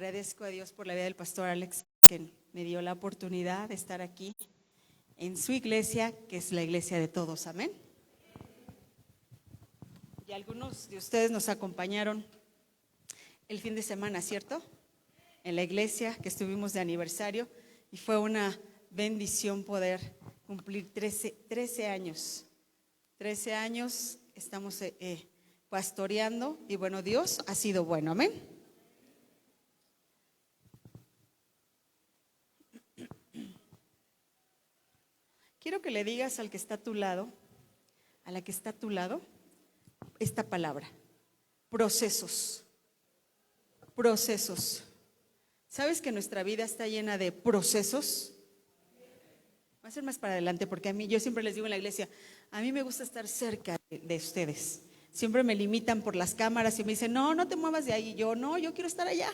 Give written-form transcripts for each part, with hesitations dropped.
Agradezco a Dios por la vida del pastor Alex, que me dio la oportunidad de estar aquí en su iglesia, que es la iglesia de todos. Amén. Y algunos de ustedes nos acompañaron el fin de semana, ¿cierto? En la iglesia que estuvimos de aniversario, y fue una bendición poder cumplir 13 años. 13 años estamos pastoreando, y bueno, Dios ha sido bueno. Amén. Quiero que le digas al que está a tu lado, a la que está a tu lado, esta palabra: procesos. Procesos. ¿Sabes que nuestra vida está llena de procesos? Va a ser más para adelante, porque yo siempre les digo en la iglesia, a mí me gusta estar cerca de ustedes. Siempre me limitan por las cámaras y me dicen, no te muevas de ahí. Y yo, no, yo quiero estar allá.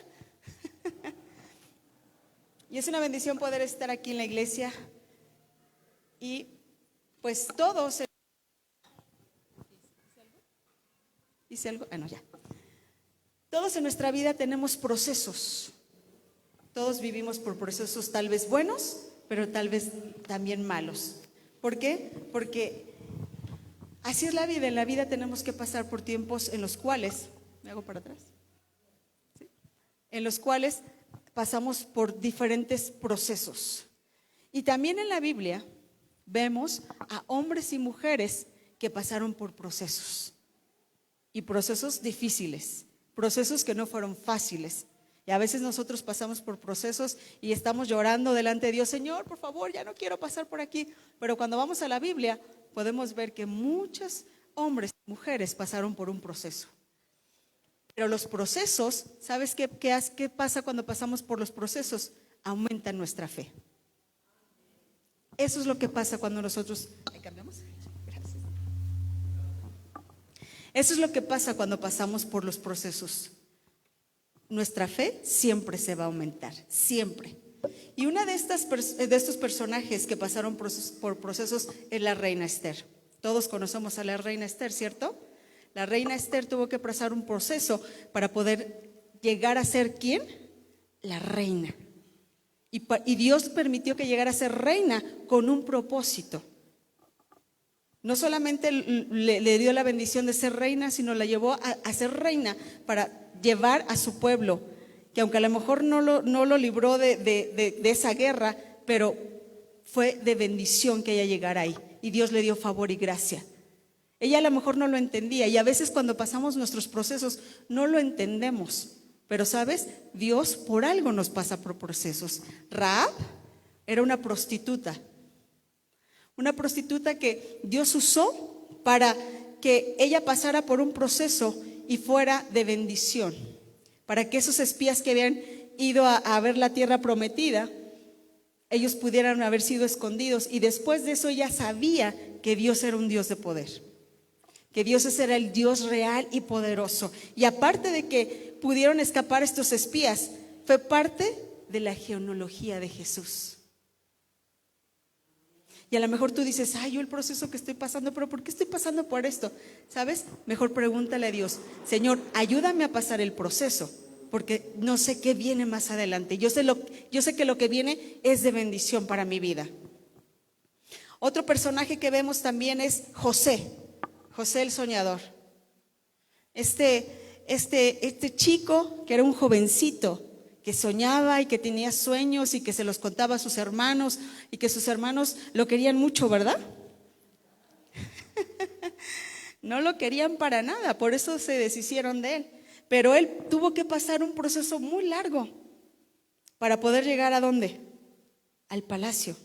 Y es una bendición poder estar aquí en la iglesia. Y pues todos, ¿hice algo? No, ya. Todos en nuestra vida tenemos procesos. Todos vivimos por procesos tal vez buenos, pero tal vez también malos. ¿Por qué? Porque así es la vida. En la vida tenemos que pasar por tiempos en los cuales, ¿me hago para atrás? ¿Sí? En los cuales pasamos por diferentes procesos. Y también en la Biblia vemos a hombres y mujeres que pasaron por procesos, y procesos difíciles, procesos que no fueron fáciles. Y a veces nosotros pasamos por procesos y estamos llorando delante de Dios, Señor, por favor, ya no quiero pasar por aquí. Pero cuando vamos a la Biblia podemos ver que muchos hombres y mujeres pasaron por un proceso. Pero los procesos, ¿sabes qué pasa cuando pasamos por los procesos? Aumentan nuestra fe. Eso es lo que pasa cuando nosotros… ¿Cambiamos? Gracias. Eso es lo que pasa cuando pasamos por los procesos. Nuestra fe siempre se va a aumentar, siempre. Y una de estos personajes que pasaron por procesos es la reina Esther. Todos conocemos a la reina Esther, ¿cierto? La reina Esther tuvo que pasar un proceso para poder llegar a ser ¿quién? La reina. Y Dios permitió que llegara a ser reina con un propósito. No solamente le dio la bendición de ser reina, sino la llevó a ser reina para llevar a su pueblo, que aunque a lo mejor no lo libró de esa guerra, pero fue de bendición que ella llegara ahí. Y Dios le dio favor y gracia. Ella a lo mejor no lo entendía, y a veces cuando pasamos nuestros procesos no lo entendemos. Pero ¿sabes? Dios por algo nos pasa por procesos. Rahab era una prostituta que Dios usó para que ella pasara por un proceso y fuera de bendición, para que esos espías que habían ido a ver la tierra prometida, ellos pudieran haber sido escondidos. Y después de eso ella sabía que Dios era un Dios de poder, que Dios era el Dios real y poderoso. Y aparte de que pudieron escapar estos espías, fue parte de la genealogía de Jesús. Y a lo mejor tú dices, yo el proceso que estoy pasando, pero ¿por qué estoy pasando por esto? ¿Sabes? Mejor pregúntale a Dios, Señor, ayúdame a pasar el proceso, porque no sé qué viene más adelante. Yo sé que lo que viene es de bendición para mi vida. Otro personaje que vemos también es José el soñador. Este chico que era un jovencito, que soñaba y que tenía sueños y que se los contaba a sus hermanos, y que sus hermanos lo querían mucho, ¿verdad? No lo querían para nada, por eso se deshicieron de él. Pero él tuvo que pasar un proceso muy largo para poder llegar ¿a dónde? Al palacio.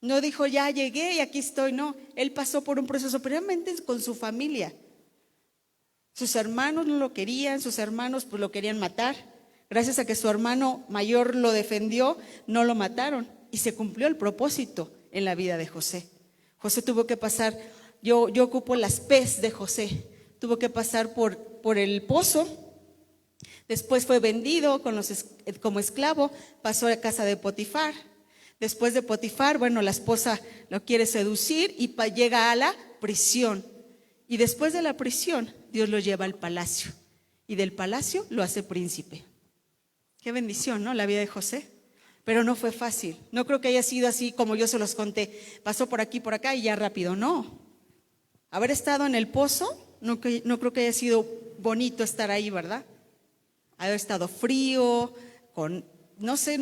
No dijo, ya llegué y aquí estoy, no. Él pasó por un proceso, primeramente con su familia. Sus hermanos no lo querían, sus hermanos pues lo querían matar. Gracias a que su hermano mayor lo defendió, no lo mataron, y se cumplió el propósito en la vida de José. José tuvo que pasar, yo ocupo las P's de José, tuvo que pasar por el pozo, después fue vendido como esclavo, pasó a casa de Potifar. Después de Potifar, la esposa lo quiere seducir y llega a la prisión. Y después de la prisión, Dios lo lleva al palacio, y del palacio lo hace príncipe. Qué bendición, ¿no? La vida de José. Pero no fue fácil. No creo que haya sido así como yo se los conté. Pasó por aquí, por acá y ya rápido. No. Haber estado en el pozo, no creo que haya sido bonito estar ahí, ¿verdad? Haber estado frío, no sé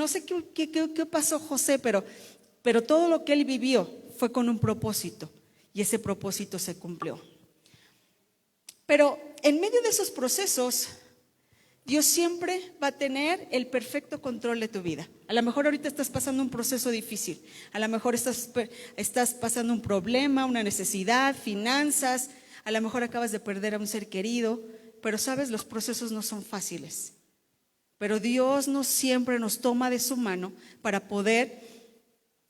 qué pasó José, pero todo lo que él vivió fue con un propósito y ese propósito se cumplió. Pero en medio de esos procesos, Dios siempre va a tener el perfecto control de tu vida. A lo mejor ahorita estás pasando un proceso difícil, a lo mejor estás pasando un problema, una necesidad, finanzas, a lo mejor acabas de perder a un ser querido, pero sabes, los procesos no son fáciles. Pero Dios no siempre nos toma de su mano para poder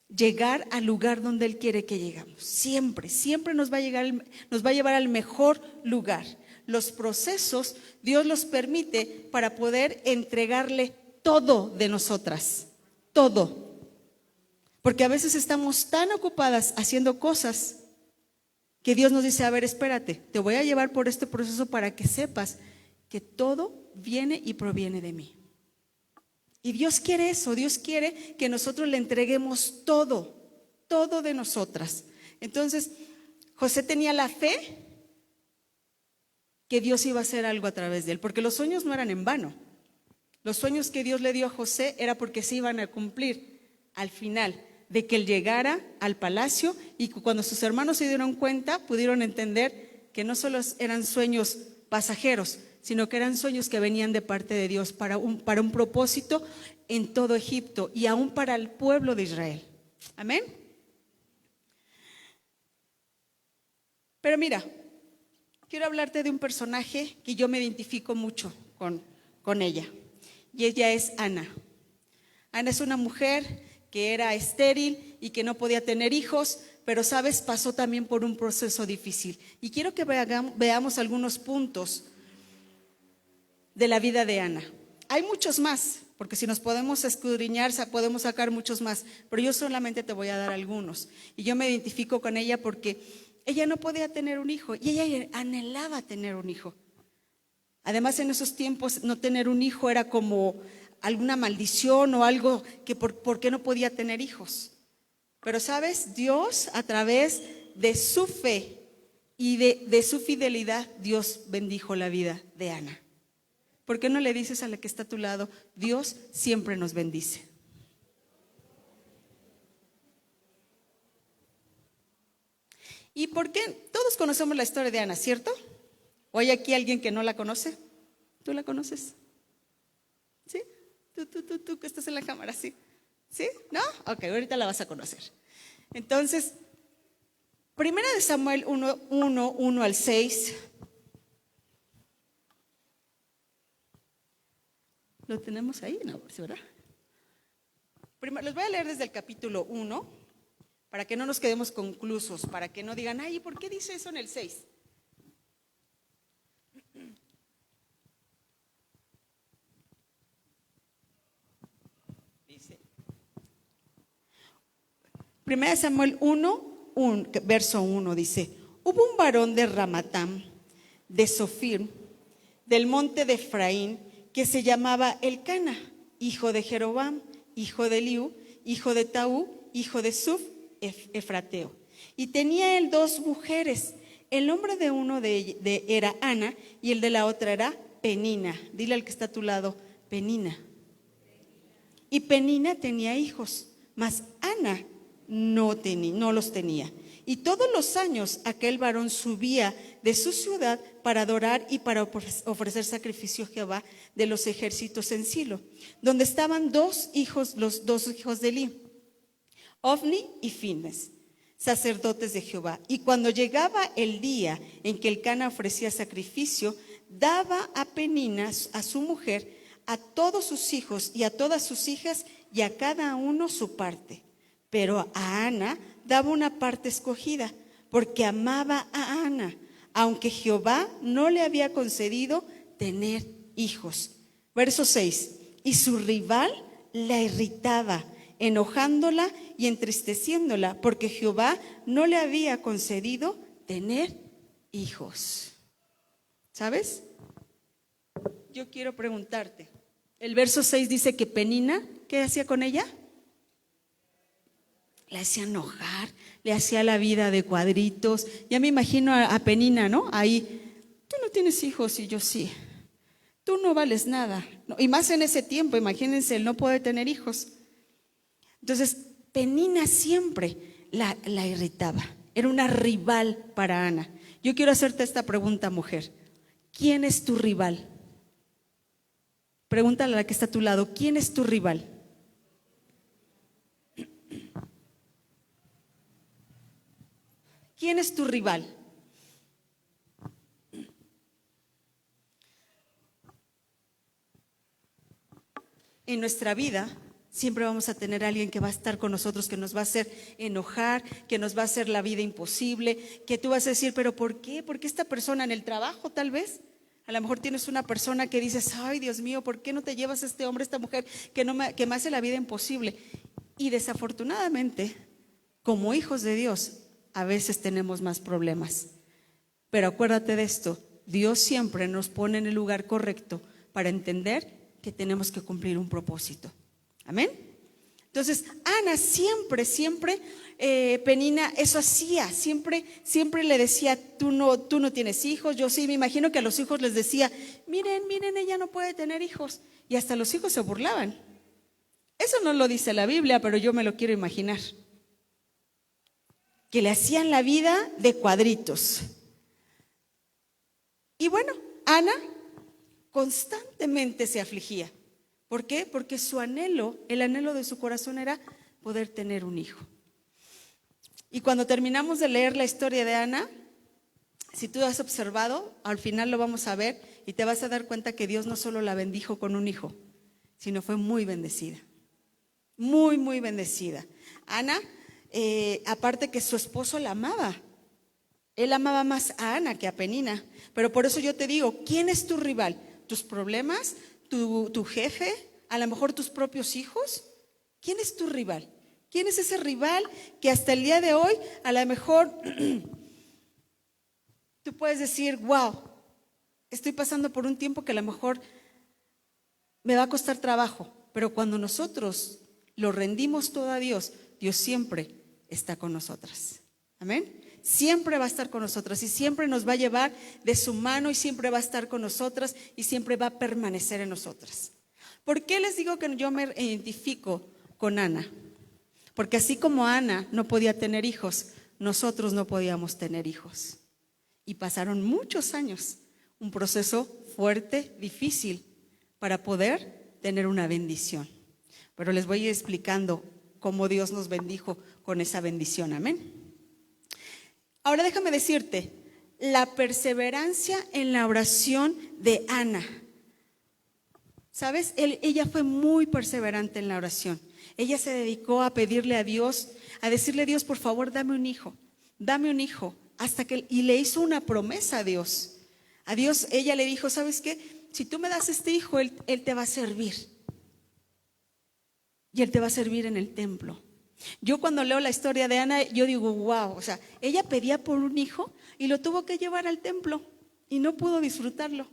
llegar al lugar donde Él quiere que llegamos. Siempre nos va a llevar al mejor lugar. Los procesos Dios los permite para poder entregarle todo de nosotras, todo. Porque a veces estamos tan ocupadas haciendo cosas que Dios nos dice, a ver, espérate, te voy a llevar por este proceso para que sepas que todo viene y proviene de mí. Y Dios quiere eso, Dios quiere que nosotros le entreguemos todo de nosotras. Entonces, José tenía la fe que Dios iba a hacer algo a través de él, porque los sueños no eran en vano. Los sueños que Dios le dio a José era porque se iban a cumplir al final, de que él llegara al palacio y cuando sus hermanos se dieron cuenta, pudieron entender que no solo eran sueños pasajeros, sino que eran sueños que venían de parte de Dios para un propósito en todo Egipto y aún para el pueblo de Israel. Amén. Pero mira, quiero hablarte de un personaje que yo me identifico mucho con ella, y ella es Ana. Ana es una mujer que era estéril y que no podía tener hijos, pero sabes, pasó también por un proceso difícil. Y quiero que veamos algunos puntos de la vida de Ana. Hay muchos más, porque si nos podemos escudriñar, podemos sacar muchos más, pero yo solamente te voy a dar algunos. Y yo me identifico con ella porque ella no podía tener un hijo y ella anhelaba tener un hijo. Además, en esos tiempos no tener un hijo era como alguna maldición o algo que por qué no podía tener hijos. Pero sabes, Dios a través de su fe y de su fidelidad, Dios bendijo la vida de Ana. ¿Por qué no le dices a la que está a tu lado, Dios siempre nos bendice? ¿Y por qué? Todos conocemos la historia de Ana, ¿cierto? ¿O hay aquí alguien que no la conoce? ¿Tú la conoces? ¿Sí? Tú que estás en la cámara, ¿sí? ¿Sí? ¿No? Ok, ahorita la vas a conocer. Entonces, 1 Samuel 1 al 6. ¿Lo tenemos ahí? No, ¿sí, verdad? Les voy a leer desde el capítulo 1, para que no nos quedemos conclusos, para que no digan, ay, ¿por qué dice eso en el 6? Dice, 1 Samuel 1, verso 1, dice, hubo un varón de Ramatán, de Sofir, del monte de Efraín, que se llamaba Elcana, hijo de Jeroboam, hijo de Eliú, hijo de Taú, hijo de Suf, Efrateo. Y tenía él 2 mujeres. El nombre de uno era Ana y el de la otra era Penina. Dile al que está a tu lado, Penina. Y Penina tenía hijos, mas Ana no los tenía. Y todos los años aquel varón subía de su ciudad para adorar y para ofrecer sacrificio a Jehová de los ejércitos en Silo, donde estaban los 2 hijos de Elí, Ofni y Fines, sacerdotes de Jehová. Y cuando llegaba el día en que Elcana ofrecía sacrificio, daba a Penina, a su mujer, a todos sus hijos y a todas sus hijas y a cada uno su parte. Pero a Ana daba una parte escogida, porque amaba a Ana, aunque Jehová no le había concedido tener hijos. Verso 6. Y su rival la irritaba, enojándola y entristeciéndola, porque Jehová no le había concedido tener hijos. ¿Sabes? Yo quiero preguntarte, El verso 6 dice que Penina, ¿qué hacía con ella? Le hacía enojar, le hacía la vida de cuadritos. Ya me imagino a Penina, ¿no? Ahí, tú no tienes hijos y yo sí. Tú no vales nada. Y más en ese tiempo, imagínense el no poder tener hijos. Entonces, Penina siempre la irritaba. Era una rival para Ana. Yo quiero hacerte esta pregunta, mujer. ¿Quién es tu rival? Pregúntale a la que está a tu lado, ¿quién es tu rival? ¿Quién es tu rival? En nuestra vida siempre vamos a tener a alguien que va a estar con nosotros, que nos va a hacer enojar, que nos va a hacer la vida imposible, que tú vas a decir, ¿pero por qué? ¿Por qué esta persona en el trabajo tal vez? A lo mejor tienes una persona que dices, ay Dios mío, ¿por qué no te llevas a este hombre, a esta mujer que me hace la vida imposible? Y desafortunadamente, como hijos de Dios, a veces tenemos más problemas. Pero acuérdate de esto, Dios siempre nos pone en el lugar correcto para entender que tenemos que cumplir un propósito. Amén. Entonces, Ana siempre, Penina eso hacía, siempre le decía, tú no tienes hijos, yo sí, me imagino que a los hijos les decía, miren, ella no puede tener hijos, y hasta los hijos se burlaban. Eso no lo dice la Biblia, pero yo me lo quiero imaginar. Que le hacían la vida de cuadritos. Y bueno, Ana constantemente se afligía. ¿Por qué? Porque su anhelo, el anhelo de su corazón era poder tener un hijo. Y cuando terminamos de leer la historia de Ana, si tú has observado, al final lo vamos a ver y te vas a dar cuenta que Dios no solo la bendijo con un hijo, sino fue muy bendecida. Muy, muy bendecida. Ana, aparte que su esposo la amaba. Él amaba más a Ana que a Penina. Pero por eso yo te digo, ¿quién es tu rival? ¿Tus problemas? ¿Tu jefe? ¿A lo mejor tus propios hijos? ¿Quién es tu rival? ¿Quién es ese rival que hasta el día de hoy a lo mejor tú puedes decir, wow, estoy pasando por un tiempo que a lo mejor me va a costar trabajo, pero cuando nosotros lo rendimos todo a Dios, Dios siempre está con nosotras. Amén. Siempre va a estar con nosotras y siempre nos va a llevar de su mano y siempre va a estar con nosotras y siempre va a permanecer en nosotras. ¿Por qué les digo que yo me identifico con Ana? Porque así como Ana no podía tener hijos, nosotros no podíamos tener hijos. Y pasaron muchos años, un proceso fuerte, difícil, para poder tener una bendición. Pero les voy a ir explicando cómo Dios nos bendijo con esa bendición. Amén. Ahora déjame decirte, la perseverancia en la oración de Ana. ¿Sabes? Ella fue muy perseverante en la oración. Ella se dedicó a pedirle a Dios, a decirle a Dios, por favor, dame un hijo, y le hizo una promesa a Dios. A Dios ella le dijo, ¿sabes qué? Si tú me das este hijo, él te va a servir. Y él te va a servir en el templo. Yo cuando leo la historia de Ana, yo digo, wow, o sea, ella pedía por un hijo y lo tuvo que llevar al templo y no pudo disfrutarlo.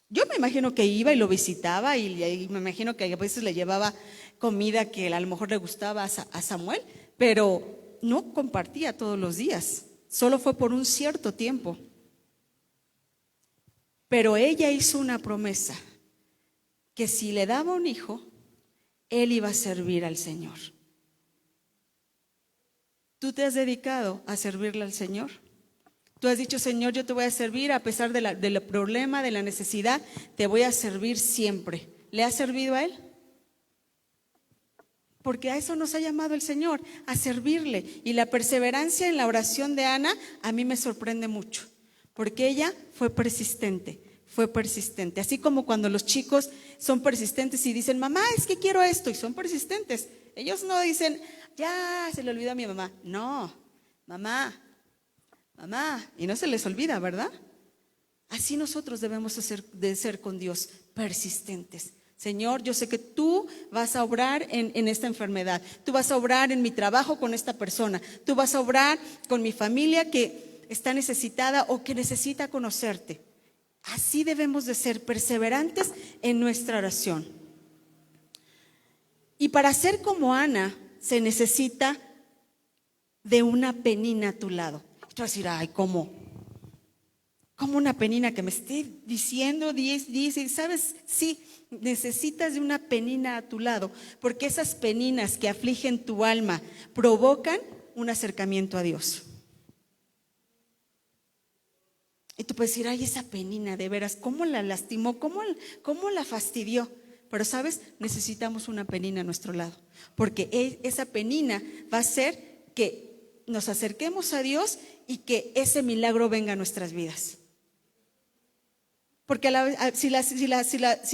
Yo me imagino que iba y lo visitaba y me imagino que a veces le llevaba comida que a lo mejor le gustaba a Samuel, pero no compartía todos los días, solo fue por un cierto tiempo. Pero ella hizo una promesa, que si le daba un hijo, él iba a servir al Señor. ¿Tú te has dedicado a servirle al Señor? Tú has dicho, Señor, yo te voy a servir a pesar del problema, de la necesidad, te voy a servir siempre. ¿Le has servido a Él? Porque a eso nos ha llamado el Señor, a servirle. Y la perseverancia en la oración de Ana a mí me sorprende mucho, porque ella fue persistente. Así como cuando los chicos son persistentes y dicen, mamá, es que quiero esto, y son persistentes. Ellos no dicen, ya se le olvidó a mi mamá. No, mamá, y no se les olvida, ¿verdad? Así nosotros debemos de ser con Dios, persistentes. Señor, yo sé que tú vas a obrar en esta enfermedad, tú vas a obrar en mi trabajo con esta persona, tú vas a obrar con mi familia que está necesitada o que necesita conocerte. Así debemos de ser perseverantes en nuestra oración. Y para ser como Ana se necesita de una Penina a tu lado. Y tú vas a decir, ay, ¿cómo? ¿Cómo una Penina que me esté diciendo, dice? ¿Sabes? Sí, necesitas de una Penina a tu lado, porque esas peninas que afligen tu alma provocan un acercamiento a Dios. Y tú puedes decir, ay, esa Penina, de veras, ¿cómo la lastimó? ¿Cómo la fastidió? Pero ¿sabes? Necesitamos una Penina a nuestro lado, porque esa Penina va a hacer que nos acerquemos a Dios y que ese milagro venga a nuestras vidas. Porque si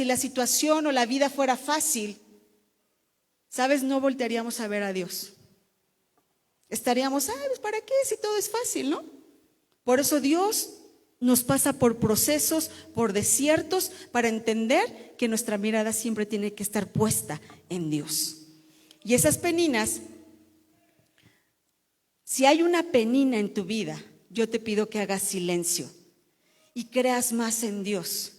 la situación o la vida fuera fácil, ¿sabes? No voltearíamos a ver a Dios. Estaríamos, pues ¿para qué si todo es fácil, no? Por eso Dios nos pasa por procesos, por desiertos, para entender que nuestra mirada siempre tiene que estar puesta en Dios. Y esas peninas, si hay una penina en tu vida, yo te pido que hagas silencio y creas más en Dios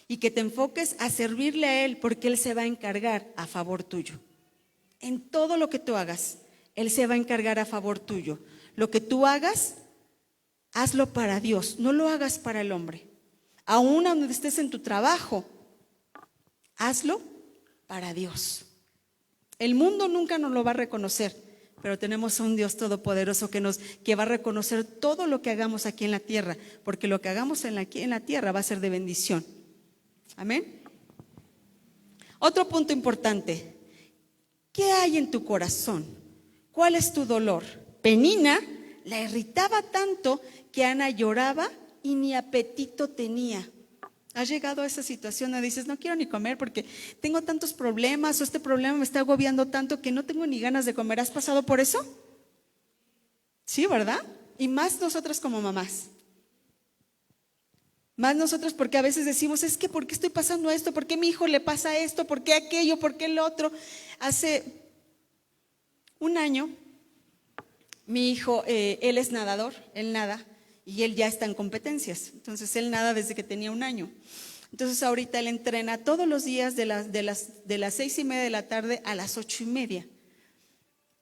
y que te enfoques a servirle a Él, porque Él se va a encargar a favor tuyo. En todo lo que tú hagas, Él se va a encargar a favor tuyo. Lo que tú hagas, hazlo para Dios, no lo hagas para el hombre. Aún donde estés en tu trabajo, hazlo para Dios. El mundo nunca nos lo va a reconocer, pero tenemos a un Dios todopoderoso que va a reconocer todo lo que hagamos aquí en la tierra, porque lo que hagamos en la tierra va a ser de bendición. Amén. Otro punto importante: ¿qué hay en tu corazón? ¿Cuál es tu dolor? Penina la irritaba tanto que Ana lloraba y ni apetito tenía. ¿Has llegado a esa situación donde dices, no quiero ni comer porque tengo tantos problemas, o este problema me está agobiando tanto que no tengo ni ganas de comer? ¿Has pasado por eso? Sí, ¿verdad? Y más nosotras como mamás. Más nosotros, porque a veces decimos, es que ¿por qué estoy pasando esto? ¿Por qué a mi hijo le pasa esto? ¿Por qué aquello? ¿Por qué el otro? Hace un año, mi hijo, él es nadador, él nada, y él ya está en competencias. Entonces él nada desde que tenía un año. Entonces ahorita él entrena todos los días de las 6:30 de la tarde a las 8:30.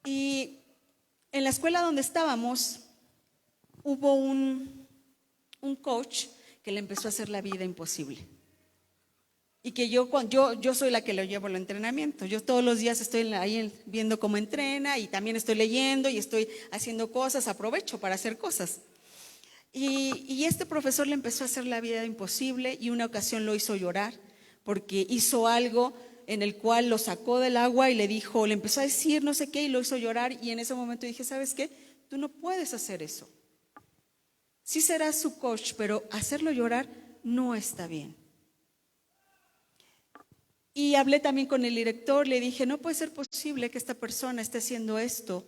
Y en la escuela donde estábamos hubo un coach que le empezó a hacer la vida imposible. Y que yo soy la que lo llevo al entrenamiento. Yo todos los días estoy ahí viendo cómo entrena, y también estoy leyendo y estoy haciendo cosas, aprovecho para hacer cosas. Y este profesor le empezó a hacer la vida imposible, y una ocasión lo hizo llorar porque hizo algo en el cual lo sacó del agua y le empezó a decir no sé qué, y lo hizo llorar. Y en ese momento dije, ¿sabes qué? Tú no puedes hacer eso. Sí serás su coach, pero hacerlo llorar no está bien. Y hablé también con el director, le dije, no puede ser posible que esta persona esté haciendo esto.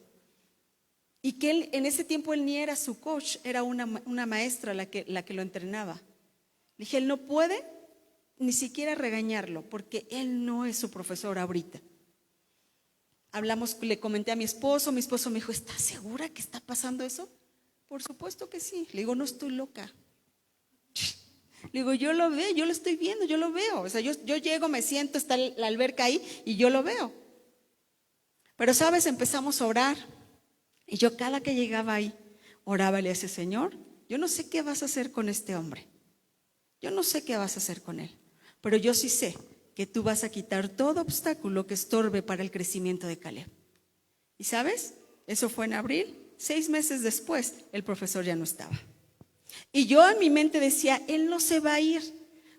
Y que él, en ese tiempo él ni era su coach, era una maestra la que lo entrenaba. Le dije, él no puede ni siquiera regañarlo, porque él no es su profesor ahorita. Hablamos, le comenté a mi esposo me dijo, ¿estás segura que está pasando eso? Por supuesto que sí. Le digo, no estoy loca. Le digo, yo lo veo, yo lo estoy viendo, yo lo veo. O sea, yo llego, me siento, está la alberca ahí y yo lo veo. Pero, ¿sabes? Empezamos a orar. Y yo cada que llegaba ahí, oraba y le decía, Señor, yo no sé qué vas a hacer con este hombre. Yo no sé qué vas a hacer con él. Pero yo sí sé que tú vas a quitar todo obstáculo que estorbe para el crecimiento de Caleb. ¿Y sabes? Eso fue en abril. 6 meses después, el profesor ya no estaba. Y yo en mi mente decía, él no se va a ir,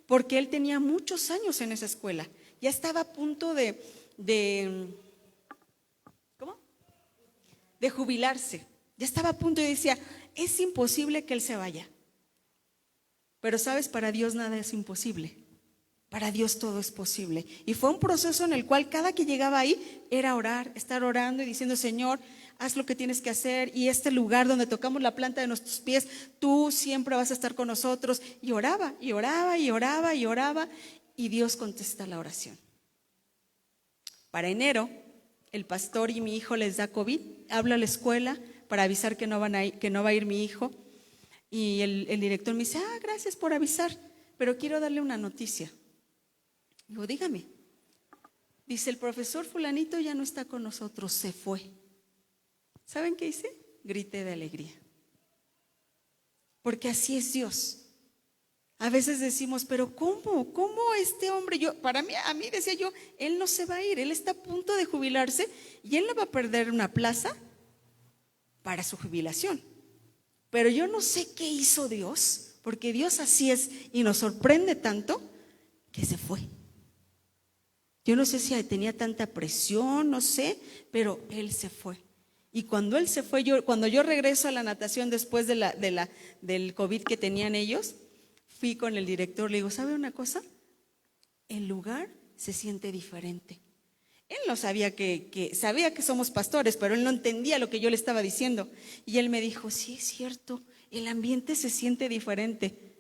porque él tenía muchos años en esa escuela. Ya estaba a punto de jubilarse. Ya estaba a punto, y decía, es imposible que él se vaya. Pero sabes, para Dios nada es imposible. Para Dios todo es posible. Y fue un proceso en el cual cada que llegaba ahí era orar, estar orando y diciendo, Señor, haz lo que tienes que hacer, y este lugar donde tocamos la planta de nuestros pies, tú siempre vas a estar con nosotros. Y oraba, y oraba, y oraba, y oraba, y Dios contesta la oración. Para enero, el pastor y mi hijo les da COVID. Hablo a la escuela para avisar que no va a ir mi hijo. Y el director me dice, gracias por avisar. pero quiero darle una noticia. Digo, dígame. Dice, el profesor fulanito ya no está con nosotros, se fue. ¿Saben qué hice? Grité de alegría. Porque así es Dios. A veces decimos, pero ¿cómo este hombre? A mí decía yo, él no se va a ir, él está a punto de jubilarse y él no va a perder una plaza para su jubilación. Pero yo no sé qué hizo Dios, porque Dios así es y nos sorprende tanto que se fue. Yo no sé si tenía tanta presión, no sé, pero él se fue. Y cuando él se fue, cuando yo regreso a la natación después del COVID que tenían ellos, fui con el director, le digo, ¿sabe una cosa? El lugar se siente diferente. Él no sabía sabía que somos pastores, pero él no entendía lo que yo le estaba diciendo. Y él me dijo, sí es cierto, el ambiente se siente diferente.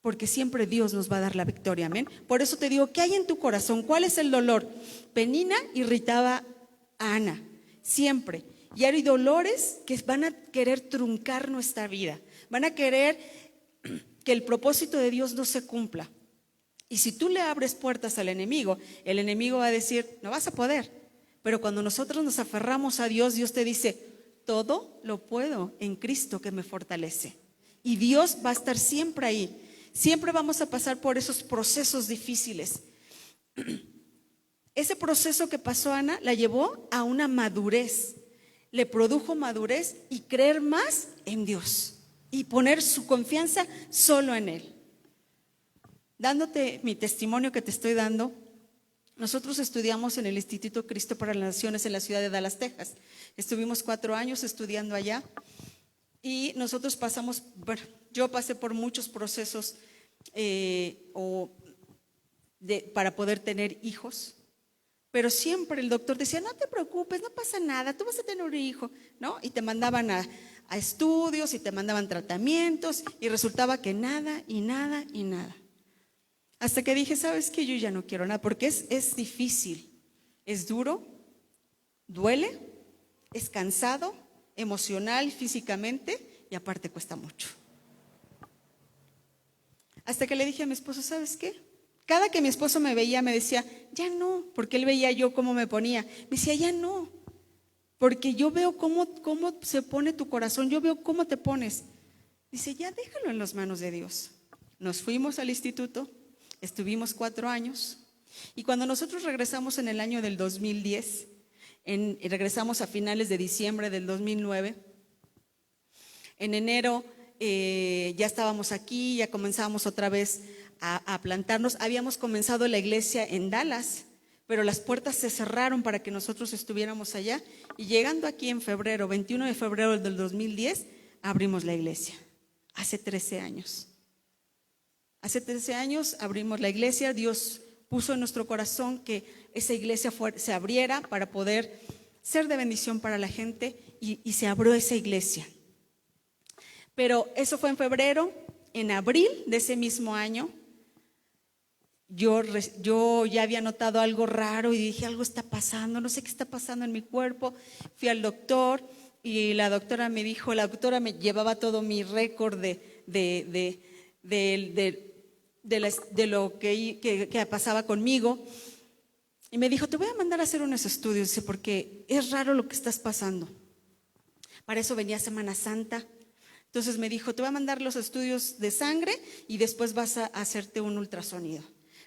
Porque siempre Dios nos va a dar la victoria, amén. Por eso te digo, ¿qué hay en tu corazón? ¿Cuál es el dolor? Penina irritaba a Ana, siempre. Y hay dolores que van a querer truncar nuestra vida. Van a querer que el propósito de Dios no se cumpla. Y si tú le abres puertas al enemigo, el enemigo va a decir, no vas a poder. Pero cuando nosotros nos aferramos a Dios, Dios te dice, todo lo puedo en Cristo que me fortalece. Y Dios va a estar siempre ahí. Siempre vamos a pasar por esos procesos difíciles. Ese proceso que pasó Ana la llevó a una madurez. Le produjo madurez y creer más en Dios. Y poner su confianza solo en Él. Dándote mi testimonio que te estoy dando, nosotros estudiamos en el Instituto Cristo para las Naciones en la ciudad de Dallas, Texas. Estuvimos 4 años estudiando allá y nosotros yo pasé por muchos procesos para poder tener hijos, pero siempre el doctor decía, no te preocupes, no pasa nada, tú vas a tener un hijo, ¿no? Y te mandaban a estudios y te mandaban tratamientos y resultaba que nada y nada y nada. Hasta que dije, ¿sabes qué? Yo ya no quiero nada porque es difícil, es duro, duele, es cansado, emocional, físicamente y aparte cuesta mucho. Hasta que le dije a mi esposo, ¿sabes qué? Cada que mi esposo me veía me decía, ya no, porque él veía yo cómo me ponía. Me decía, ya no, porque yo veo cómo se pone tu corazón, yo veo cómo te pones. Dice, ya déjalo en las manos de Dios. Nos fuimos al instituto, estuvimos 4 años y cuando nosotros regresamos en el año del 2010, regresamos a finales de diciembre del 2009, en enero ya estábamos aquí, ya comenzábamos otra vez a plantarnos. Habíamos comenzado la iglesia en Dallas, pero las puertas se cerraron para que nosotros estuviéramos allá y llegando aquí en febrero, 21 de febrero del 2010, abrimos la iglesia, hace 13 años. Hace 13 años abrimos la iglesia, Dios puso en nuestro corazón que esa iglesia se abriera para poder ser de bendición para la gente y se abrió esa iglesia. Pero eso fue en febrero. En abril de ese mismo año, yo ya había notado algo raro y dije, algo está pasando, no sé qué está pasando en mi cuerpo. Fui al doctor y la doctora me llevaba todo mi récord de lo que pasaba conmigo. Y me dijo, te voy a mandar a hacer unos estudios, dice, porque es raro lo que estás pasando. Para eso venía Semana Santa. Entonces me dijo, te voy a mandar los estudios de sangre y después vas a hacerte un ultrasonido.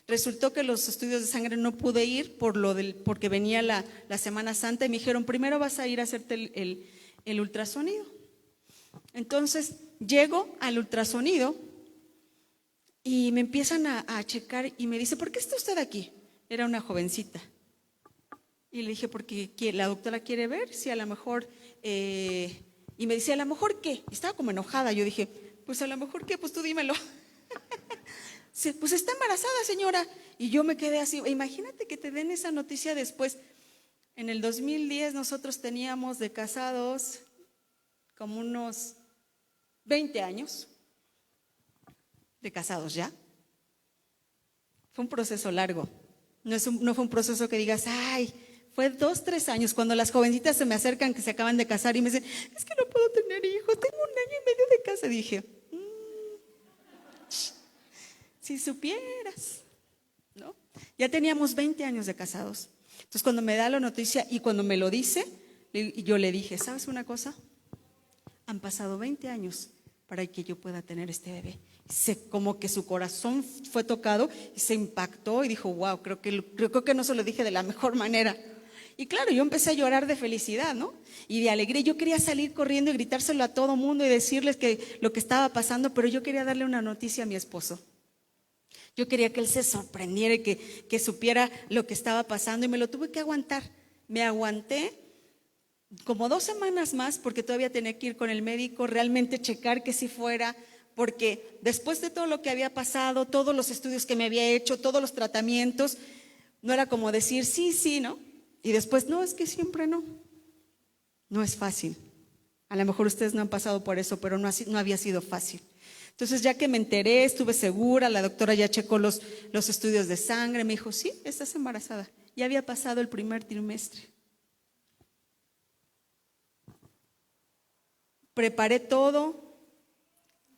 Resultó que los estudios de sangre no pude ir porque venía la Semana Santa y me dijeron, primero vas a ir a hacerte el ultrasonido. Entonces llego al ultrasonido y me empiezan a checar y me dice, ¿por qué está usted aquí? Era una jovencita. Y le dije, porque la doctora quiere ver si a lo mejor... y me decía, ¿a lo mejor qué? Y estaba como enojada. Yo dije, pues a lo mejor qué, pues tú dímelo. Pues está embarazada, señora. Y yo me quedé así. Imagínate que te den esa noticia después. En el 2010 nosotros teníamos de casados como unos 20 años. De casados ya. Fue un proceso largo. No fue un proceso que digas, ay, fue 2, 3 años. Cuando las jovencitas se me acercan que se acaban de casar y me dicen, es que no puedo tener hijos, tengo 1 año y medio de casa. Dije, Si supieras, ¿no? Ya teníamos 20 años de casados. Entonces cuando me da la noticia y cuando me lo dice, yo le dije, ¿sabes una cosa? Han pasado 20 años para que yo pueda tener este bebé. Como que su corazón fue tocado y se impactó y dijo, wow, creo que no se lo dije de la mejor manera. Y claro, yo empecé a llorar de felicidad, ¿no? Y de alegría. Yo quería salir corriendo y gritárselo a todo mundo y decirles que lo que estaba pasando, pero yo quería darle una noticia a mi esposo. Yo quería que él se sorprendiera y que supiera lo que estaba pasando y me lo tuve que aguantar. Me aguanté como 2 semanas más porque todavía tenía que ir con el médico, realmente checar que sí fuera, porque después de todo lo que había pasado, todos los estudios que me había hecho, todos los tratamientos, no era como decir sí, sí, ¿no? Y después, no, es que siempre no. No es fácil. A lo mejor ustedes no han pasado por eso, pero no había sido fácil. Entonces ya que me enteré, estuve segura, la doctora ya checó los estudios de sangre, me dijo, sí, estás embarazada. Ya había pasado el primer trimestre. Preparé todo,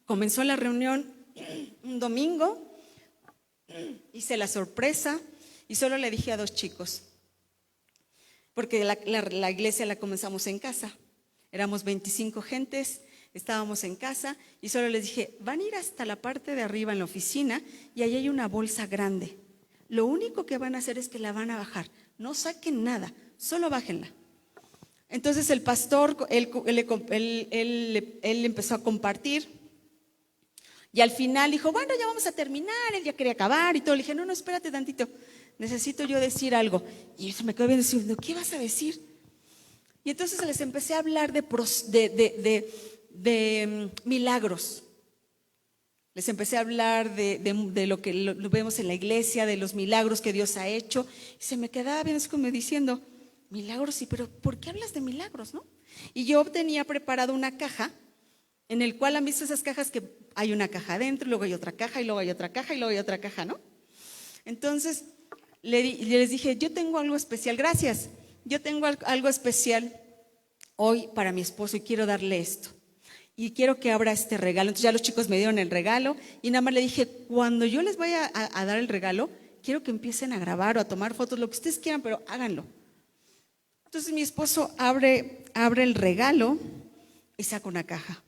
comenzó la reunión un domingo, hice la sorpresa y solo le dije a 2 chicos, porque la iglesia la comenzamos en casa, éramos 25 gentes, estábamos en casa y solo les dije, van a ir hasta la parte de arriba en la oficina y ahí hay una bolsa grande. Lo único que van a hacer es que la van a bajar, no saquen nada, solo bájenla. Entonces el pastor, él empezó a compartir y al final dijo, bueno, ya vamos a terminar, él ya quería acabar y todo. Le dije, no, espérate tantito, necesito yo decir algo. Y se me quedó viendo diciendo, ¿qué vas a decir? Y entonces les empecé a hablar de milagros. Les empecé a hablar de lo que lo vemos en la iglesia, de los milagros que Dios ha hecho. Y se me quedaba bien así como diciendo, milagros, sí, pero ¿por qué hablas de milagros, no? Y yo tenía preparado una caja en el cual han visto esas cajas que hay una caja adentro, luego hay otra caja y luego hay otra caja y luego hay otra caja, ¿no? Entonces les dije, yo tengo algo especial, gracias, yo tengo algo especial hoy para mi esposo y quiero darle esto. Y quiero que abra este regalo. Entonces ya los chicos me dieron el regalo y nada más le dije, cuando yo les vaya a dar el regalo, quiero que empiecen a grabar o a tomar fotos, lo que ustedes quieran, pero háganlo. Entonces mi esposo abre el regalo y saca una caja.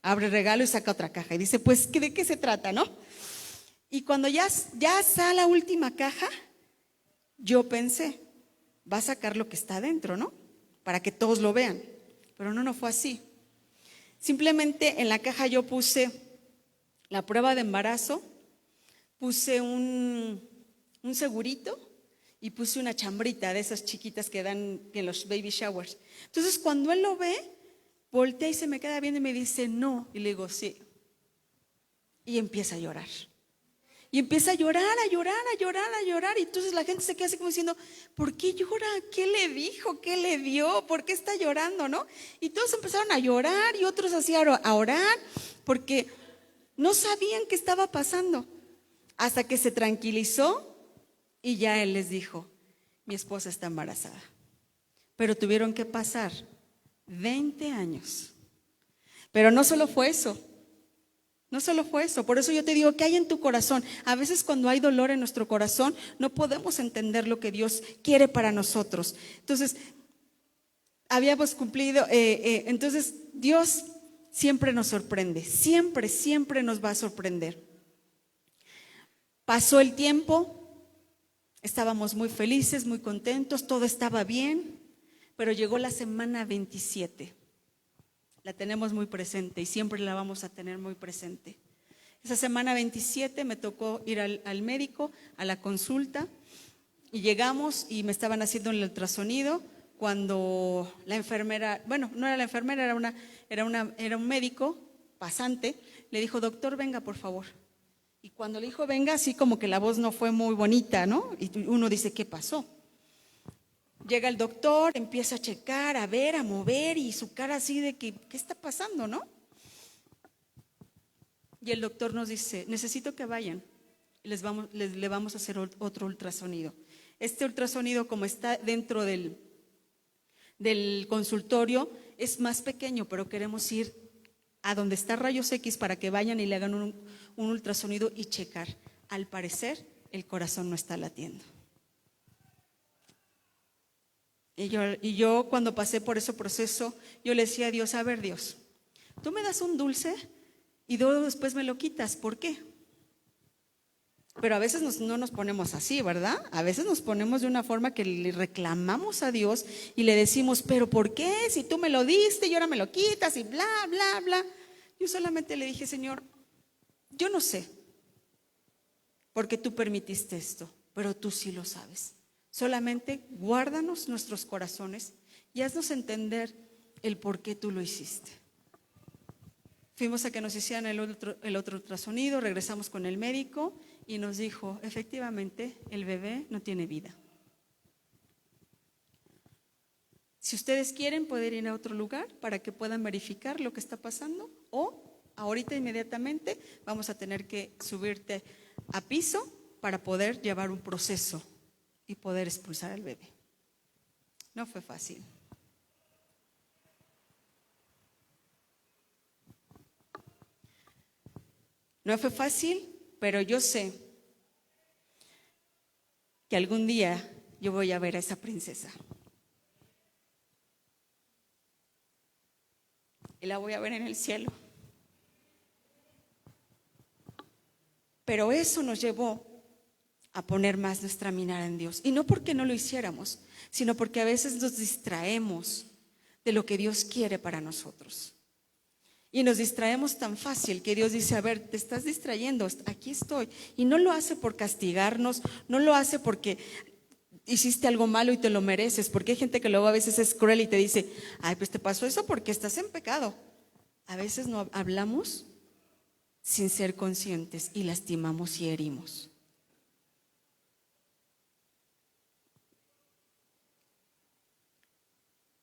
Abre el regalo y saca otra caja. Y dice, pues, ¿de qué se trata, no? Y cuando ya sale la última caja, yo pensé, va a sacar lo que está adentro, ¿no? Para que todos lo vean. Pero no fue así. Simplemente en la caja yo puse la prueba de embarazo, puse un segurito y puse una chambrita de esas chiquitas que dan en los baby showers. Entonces cuando él lo ve, voltea y se me queda viendo y me dice, no. Y le digo, sí. Y empieza a llorar. Y empieza a llorar, a llorar, a llorar, a llorar. Y entonces la gente se queda así como diciendo, ¿por qué llora? ¿Qué le dijo? ¿Qué le dio? ¿Por qué está llorando? ¿No? Y todos empezaron a llorar y otros así a orar porque no sabían qué estaba pasando. Hasta que se tranquilizó y ya él les dijo, mi esposa está embarazada. Pero tuvieron que pasar 20 años. Pero no solo fue eso. No solo fue eso, por eso yo te digo, ¿qué hay en tu corazón? A veces cuando hay dolor en nuestro corazón no podemos entender lo que Dios quiere para nosotros. Entonces, habíamos cumplido, entonces Dios siempre nos sorprende, siempre, siempre nos va a sorprender. Pasó el tiempo, estábamos muy felices, muy contentos, todo estaba bien, pero llegó la semana 27. La tenemos muy presente y siempre la vamos a tener muy presente. Esa semana 27 me tocó ir al médico, a la consulta, y llegamos y me estaban haciendo el ultrasonido cuando la enfermera, bueno, no era la enfermera, era un médico pasante, le dijo, doctor, venga por favor. Y cuando le dijo venga, así como que la voz no fue muy bonita, ¿no? Y uno dice, ¿qué pasó? Llega el doctor, empieza a checar, a ver, a mover y su cara así de que, ¿qué está pasando, no? Y el doctor nos dice, necesito que vayan, le vamos a hacer otro ultrasonido. Este ultrasonido, como está dentro del consultorio, es más pequeño, pero queremos ir a donde está rayos X para que vayan y le hagan un ultrasonido y checar. Al parecer, el corazón no está latiendo. Y yo cuando pasé por ese proceso, yo le decía a Dios, a ver Dios, tú me das un dulce y luego después me lo quitas, ¿por qué? Pero a veces no nos ponemos así, ¿verdad? A veces nos ponemos de una forma que le reclamamos a Dios y le decimos, pero ¿por qué? Si tú me lo diste y ahora me lo quitas y bla, bla, bla. Yo solamente le dije, Señor, yo no sé por qué tú permitiste esto, pero tú sí lo sabes. Solamente guárdanos nuestros corazones y haznos entender el por qué tú lo hiciste. Fuimos a que nos hicieran el otro ultrasonido, regresamos con el médico y nos dijo, efectivamente, el bebé no tiene vida. Si ustedes quieren, pueden ir a otro lugar para que puedan verificar lo que está pasando, o ahorita inmediatamente vamos a tener que subirte a piso para poder llevar un proceso y poder expulsar al bebé. No fue fácil. No fue fácil, pero yo sé que algún día yo voy a ver a esa princesa. Y la voy a ver en el cielo. Pero eso nos llevó a poner más nuestra mirada en Dios. Y no porque no lo hiciéramos, sino porque a veces nos distraemos de lo que Dios quiere para nosotros. Y nos distraemos tan fácil que Dios dice, a ver, te estás distrayendo, aquí estoy. Y no lo hace por castigarnos, no lo hace porque hiciste algo malo y te lo mereces, porque hay gente que luego a veces es cruel y te dice, ay, pues te pasó eso porque estás en pecado. A veces no hablamos sin ser conscientes y lastimamos y herimos.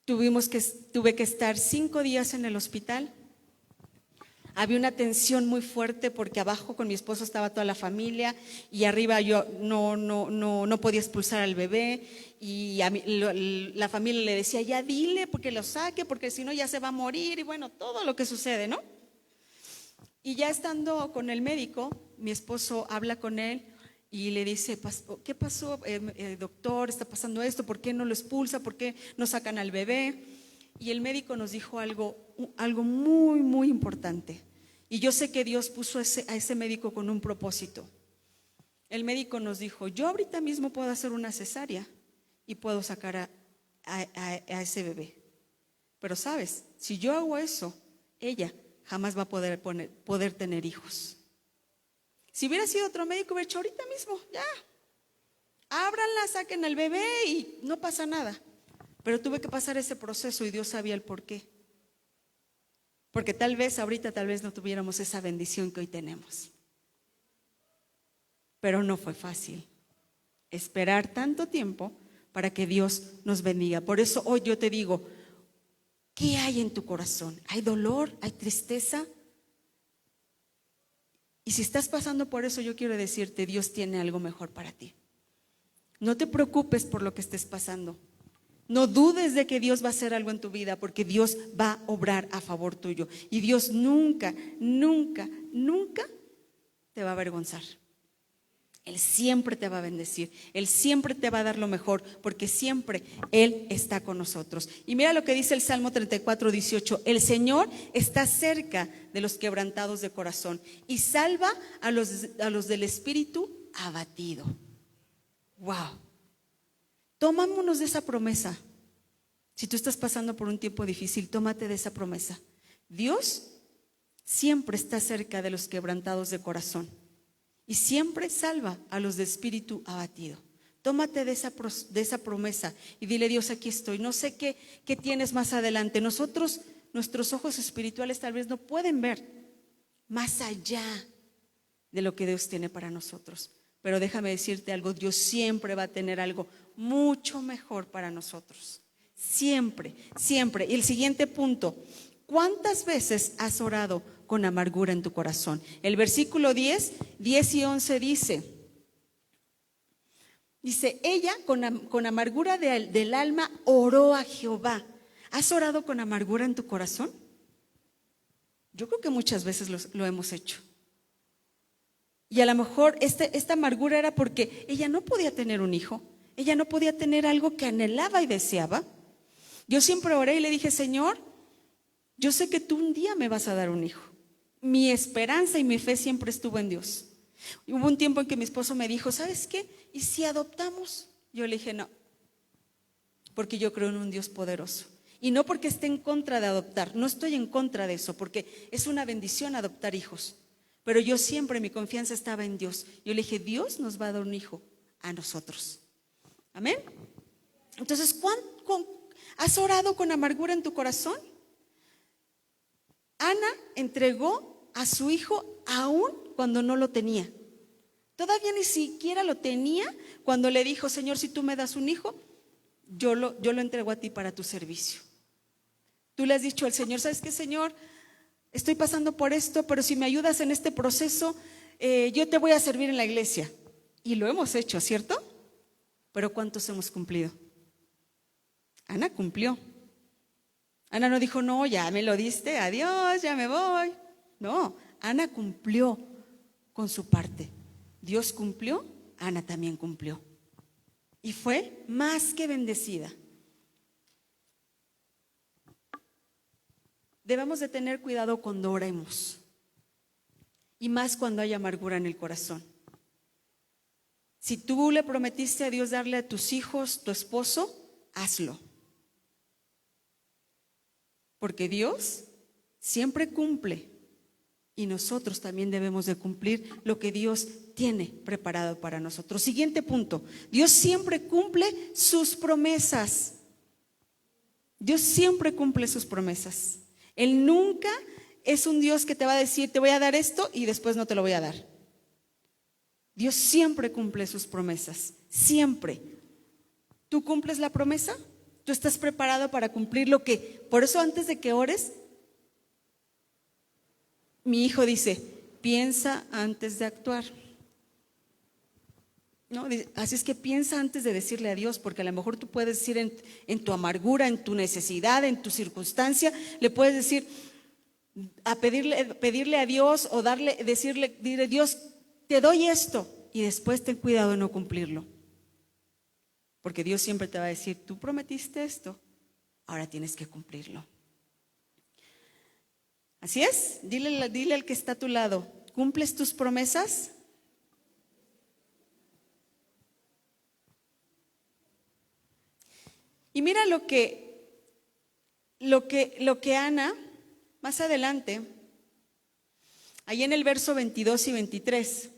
Tuve que estar 5 días en el hospital. Había una tensión muy fuerte porque abajo con mi esposo estaba toda la familia y arriba yo no podía expulsar al bebé y la familia le decía, ya dile porque lo saque porque si no ya se va a morir y bueno, todo lo que sucede, ¿no? Y ya estando con el médico, mi esposo habla con él y le dice, ¿qué pasó, doctor? ¿Está pasando esto? ¿Por qué no lo expulsa? ¿Por qué no sacan al bebé? Y el médico nos dijo algo muy, muy importante. Y yo sé que Dios puso a ese médico con un propósito. El médico nos dijo, yo ahorita mismo puedo hacer una cesárea y puedo sacar a ese bebé. Pero sabes, si yo hago eso, ella jamás va a poder tener hijos. Si hubiera sido otro médico, hubiera dicho ahorita mismo, ya, ábranla, saquen al bebé y no pasa nada. Pero tuve que pasar ese proceso y Dios sabía el por qué. Porque tal vez ahorita, no tuviéramos esa bendición que hoy tenemos. Pero no fue fácil esperar tanto tiempo para que Dios nos bendiga. Por eso hoy yo te digo, ¿qué hay en tu corazón? ¿Hay dolor? ¿Hay tristeza? Y si estás pasando por eso, yo quiero decirte, Dios tiene algo mejor para ti. No te preocupes por lo que estés pasando. No dudes de que Dios va a hacer algo en tu vida, porque Dios va a obrar a favor tuyo. Y Dios nunca, nunca, nunca te va a avergonzar. Él siempre te va a bendecir. Él siempre te va a dar lo mejor, porque siempre Él está con nosotros. Y mira lo que dice el Salmo 34:18. El Señor está cerca de los quebrantados de corazón y salva a los del espíritu abatido. Wow. Tomémonos de esa promesa. Si tú estás pasando por un tiempo difícil, tómate de esa promesa. Dios siempre está cerca de los quebrantados de corazón y siempre salva a los de espíritu abatido. Tómate de esa promesa y dile, Dios, aquí estoy. No sé qué tienes más adelante. Nuestros ojos espirituales tal vez no pueden ver más allá de lo que Dios tiene para nosotros. Pero déjame decirte algo, Dios siempre va a tener algo mucho mejor para nosotros. Siempre, siempre. Y el siguiente punto, ¿cuántas veces has orado con amargura en tu corazón? El versículo 10 y 11 dice, ella con amargura del alma oró a Jehová. ¿Has orado con amargura en tu corazón? Yo creo que muchas veces lo hemos hecho. Y a lo mejor esta amargura era porque ella no podía tener un hijo, ella no podía tener algo que anhelaba y deseaba. Yo siempre oré y le dije, Señor, yo sé que tú un día me vas a dar un hijo. Mi esperanza y mi fe siempre estuvo en Dios. Hubo un tiempo en que mi esposo me dijo, ¿sabes qué? ¿Y si adoptamos? Yo le dije, no, porque yo creo en un Dios poderoso. Y no porque esté en contra de adoptar, no estoy en contra de eso, porque es una bendición adoptar hijos. Pero yo siempre, mi confianza estaba en Dios. Yo le dije, Dios nos va a dar un hijo a nosotros. Amén. Entonces, ¿has orado con amargura en tu corazón? Ana entregó a su hijo aún cuando no lo tenía. Todavía ni siquiera lo tenía cuando le dijo, Señor, si tú me das un hijo, yo lo entrego a ti para tu servicio. Tú le has dicho al Señor, ¿sabes qué, Señor? Estoy pasando por esto, pero si me ayudas en este proceso, yo te voy a servir en la iglesia. Y lo hemos hecho, ¿cierto? Pero ¿cuántos hemos cumplido? Ana cumplió. Ana no dijo, no, ya me lo diste, adiós, ya me voy. No, Ana cumplió con su parte. Dios cumplió, Ana también cumplió. Y fue más que bendecida. Debemos de tener cuidado cuando oremos. Y más cuando hay amargura en el corazón. Si tú le prometiste a Dios darle a tus hijos, tu esposo, hazlo. Porque Dios siempre cumple y nosotros también debemos de cumplir lo que Dios tiene preparado para nosotros. Siguiente punto, Dios siempre cumple sus promesas. Dios siempre cumple sus promesas. Él nunca es un Dios que te va a decir, te voy a dar esto y después no te lo voy a dar. Dios siempre cumple sus promesas, siempre. ¿Tú cumples la promesa? ¿Tú estás preparado para cumplir lo que? Por eso antes de que ores, mi hijo dice, piensa antes de actuar. ¿No? Así es que piensa antes de decirle a Dios, porque a lo mejor tú puedes decir en tu amargura, en tu necesidad, en tu circunstancia, le puedes decir, pedirle a Dios o dile, Dios, te doy esto, y después ten cuidado de no cumplirlo. Porque Dios siempre te va a decir, tú prometiste esto, ahora tienes que cumplirlo. Así es, dile al que está a tu lado, ¿cumples tus promesas? Y mira lo que Ana, más adelante, ahí en el verso 22 y 23,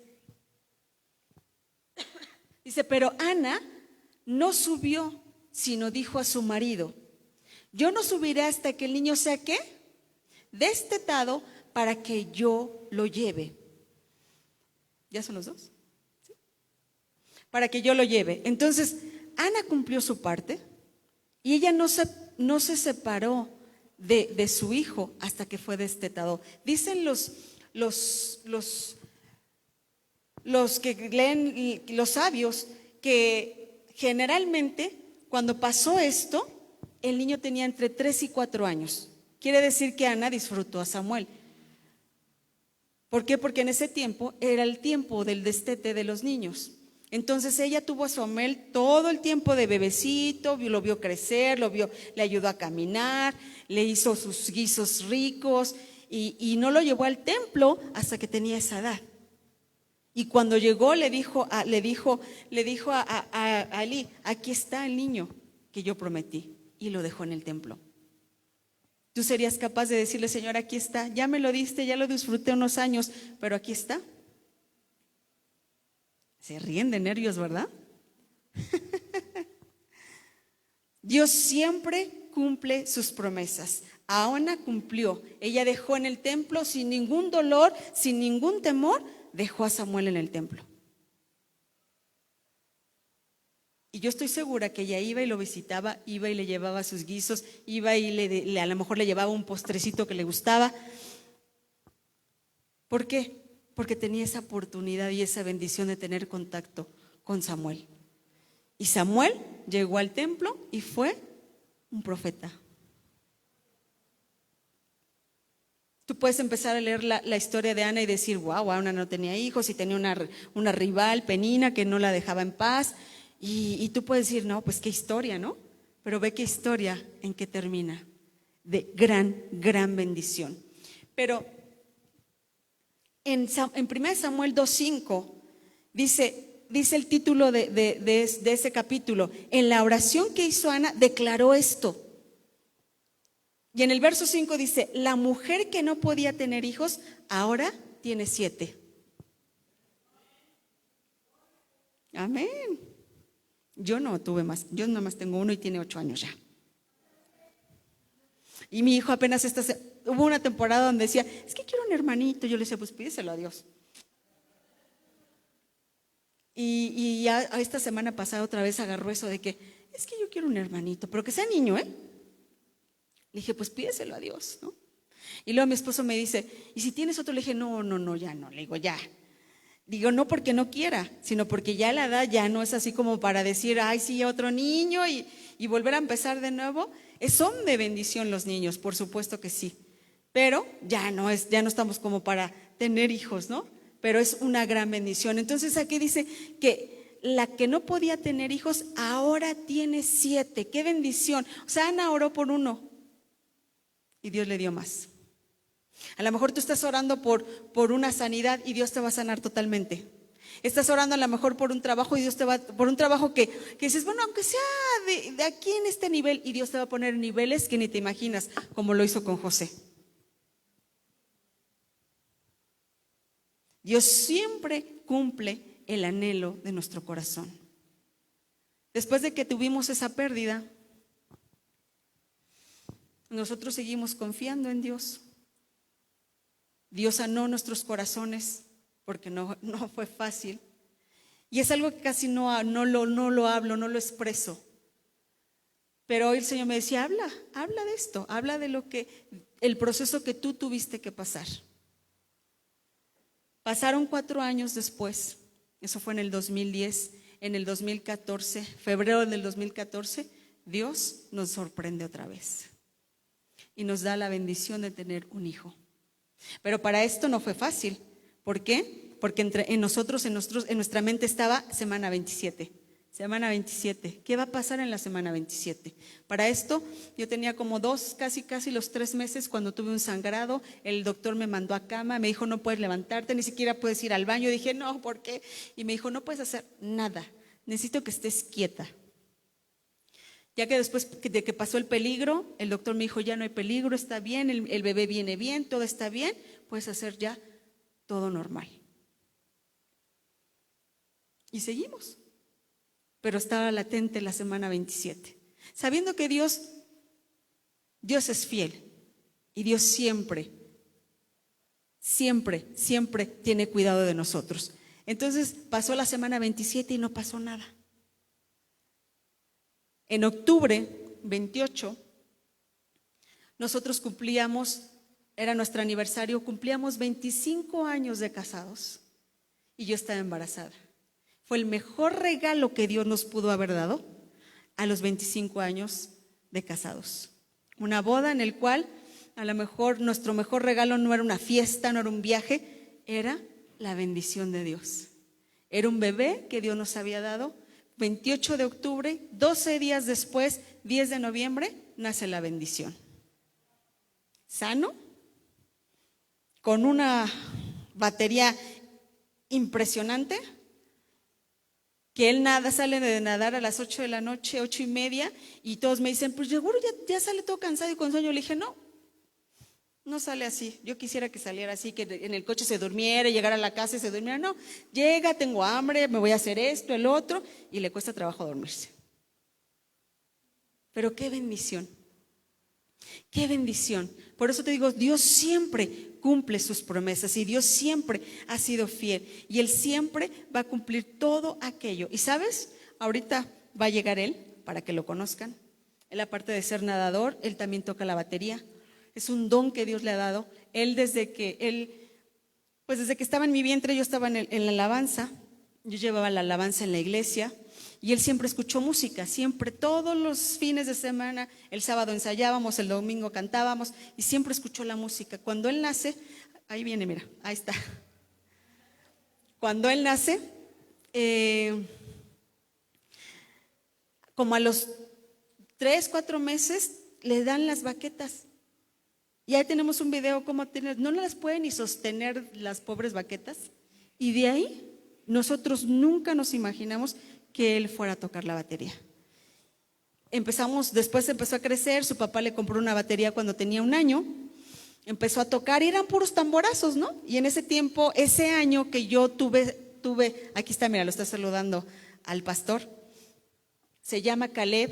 dice, pero Ana no subió, sino dijo a su marido, yo no subiré hasta que el niño sea, ¿qué? Destetado, para que yo lo lleve. ¿Ya son los dos? ¿Sí? Para que yo lo lleve. Entonces, Ana cumplió su parte y ella no se separó de su hijo hasta que fue destetado. Dicen los que leen, los sabios, que generalmente cuando pasó esto, el niño tenía entre 3 y 4 años. Quiere decir que Ana disfrutó a Samuel. ¿Por qué? Porque en ese tiempo era el tiempo del destete de los niños. Entonces ella tuvo a Samuel todo el tiempo de bebecito, lo vio crecer, le ayudó a caminar, le hizo sus guisos ricos y no lo llevó al templo hasta que tenía esa edad. Y cuando llegó le dijo a Elí, aquí está el niño que yo prometí, y lo dejó en el templo. ¿Tú serías capaz de decirle, Señor, aquí está, ya me lo diste, ya lo disfruté unos años, pero aquí está? Se ríen de nervios, ¿verdad? Dios siempre cumple sus promesas. Ana cumplió, ella dejó en el templo sin ningún dolor, sin ningún temor, dejó a Samuel en el templo. Y yo estoy segura que ella iba y lo visitaba, iba y le llevaba sus guisos, iba y a lo mejor le llevaba un postrecito que le gustaba. ¿Por qué? Porque tenía esa oportunidad y esa bendición de tener contacto con Samuel. Y Samuel llegó al templo y fue un profeta. Tú puedes empezar a leer la historia de Ana y decir, wow, Ana no tenía hijos y tenía una rival, Penina, que no la dejaba en paz. Y tú puedes decir, no, pues qué historia, ¿no? Pero ve qué historia en qué termina. De gran bendición. Pero en 1 Samuel 2:5 dice el título de ese capítulo, en la oración que hizo Ana declaró esto. Y en el verso 5 dice, la mujer que no podía tener hijos, ahora tiene 7. Amén. Yo no tuve más, yo nada más tengo uno y tiene 8 años ya. Y mi hijo apenas hubo una temporada donde decía, es que quiero un hermanito. Yo le decía, pues pídeselo a Dios. Y ya esta semana pasada otra vez agarró eso de que, es que yo quiero un hermanito, pero que sea niño, ¿eh? Le dije, pues pídeselo a Dios, ¿no? Y luego mi esposo me dice, ¿y si tienes otro? Le dije, no, ya no. Le digo, ya. Digo, no porque no quiera, sino porque ya la edad ya no es así como para decir, ay, sí, otro niño y volver a empezar de nuevo. Son de bendición los niños, por supuesto que sí. Pero ya no estamos como para tener hijos, ¿no? Pero es una gran bendición. Entonces aquí dice que la que no podía tener hijos ahora tiene 7. ¡Qué bendición! O sea, Ana oró por uno y Dios le dio más. A lo mejor tú estás orando por una sanidad y Dios te va a sanar totalmente. Estás orando a lo mejor por un trabajo y Dios te va, por un trabajo que dices, bueno, aunque sea de aquí en este nivel, y Dios te va a poner niveles que ni te imaginas, como lo hizo con José. Dios siempre cumple el anhelo de nuestro corazón. Después de que tuvimos esa pérdida, nosotros seguimos confiando en Dios. Dios sanó nuestros corazones porque no fue fácil. Y es algo que casi no lo hablo, no lo expreso. Pero hoy el Señor me decía, habla de esto, habla de el proceso que tú tuviste que pasar. Pasaron 4 años después, eso fue en el 2010, en el 2014, febrero del 2014, Dios nos sorprende otra vez y nos da la bendición de tener un hijo. Pero para esto no fue fácil. ¿Por qué? Porque en nuestra mente estaba semana 27. Semana 27. ¿Qué va a pasar en la semana 27? Para esto yo tenía como casi los 3 meses cuando tuve un sangrado. El doctor me mandó a cama, me dijo, no puedes levantarte, ni siquiera puedes ir al baño. Dije, no, ¿por qué? Y me dijo, no puedes hacer nada, necesito que estés quieta. Ya que después de que pasó el peligro, el doctor me dijo, ya no hay peligro, está bien, el bebé viene bien, todo está bien, puedes hacer ya todo normal. Y seguimos. Pero estaba latente la semana 27. Sabiendo que Dios es fiel y Dios siempre tiene cuidado de nosotros. Entonces pasó la semana 27 y no pasó nada. En octubre 28, nosotros era nuestro aniversario, cumplíamos 25 años de casados y yo estaba embarazada. Fue el mejor regalo que Dios nos pudo haber dado a los 25 años de casados. Una boda en el cual a lo mejor nuestro mejor regalo no era una fiesta, no era un viaje, era la bendición de Dios. Era un bebé que Dios nos había dado. 28 de octubre, 12 días después, 10 de noviembre, nace la bendición. Sano, con una batería impresionante, que él sale de nadar a las 8 de la noche, 8:30, y todos me dicen, pues seguro ya sale todo cansado y con sueño. Le dije, no sale así. Yo quisiera que saliera así, que en el coche se durmiera, llegara a la casa y se durmiera. No, llega, tengo hambre, me voy a hacer esto, el otro, y le cuesta trabajo dormirse. Pero qué bendición. Qué bendición. Por eso te digo, Dios siempre cumple sus promesas y Dios siempre ha sido fiel y Él siempre va a cumplir todo aquello. Y sabes, ahorita va a llegar Él para que lo conozcan. Él, aparte de ser nadador, Él también toca la batería. Es un don que Dios le ha dado. Él desde que estaba en mi vientre, yo estaba en la alabanza. Yo llevaba la alabanza en la iglesia Y él siempre escuchó música, siempre, todos los fines de semana, el sábado ensayábamos, el domingo cantábamos y siempre escuchó la música. Cuando él nace, ahí viene, mira, ahí está. Cuando él nace, como a los 3, 4 meses, le dan las baquetas. Y ahí tenemos un video como no las pueden ni sostener las pobres baquetas. Y de ahí, nosotros nunca nos imaginamos que él fuera a tocar la batería. Después empezó a crecer, su papá le compró una batería cuando tenía 1 año, empezó a tocar y eran puros tamborazos, ¿no? Y en ese tiempo, ese año que yo tuve, aquí está, mira, lo está saludando al pastor, se llama Caleb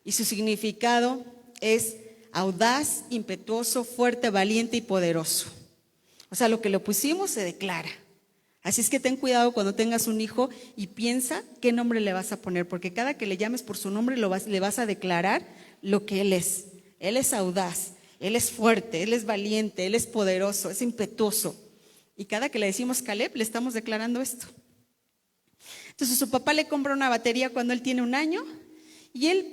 y su significado es audaz, impetuoso, fuerte, valiente y poderoso. O sea, lo que lo pusimos se declara. Así es que ten cuidado cuando tengas un hijo y piensa qué nombre le vas a poner, porque cada que le llames por su nombre le vas a declarar lo que él es. Él es audaz, él es fuerte, él es valiente, él es poderoso, es impetuoso. Y cada que le decimos Caleb, le estamos declarando esto. Entonces su papá le compra una batería cuando él tiene 1 año y él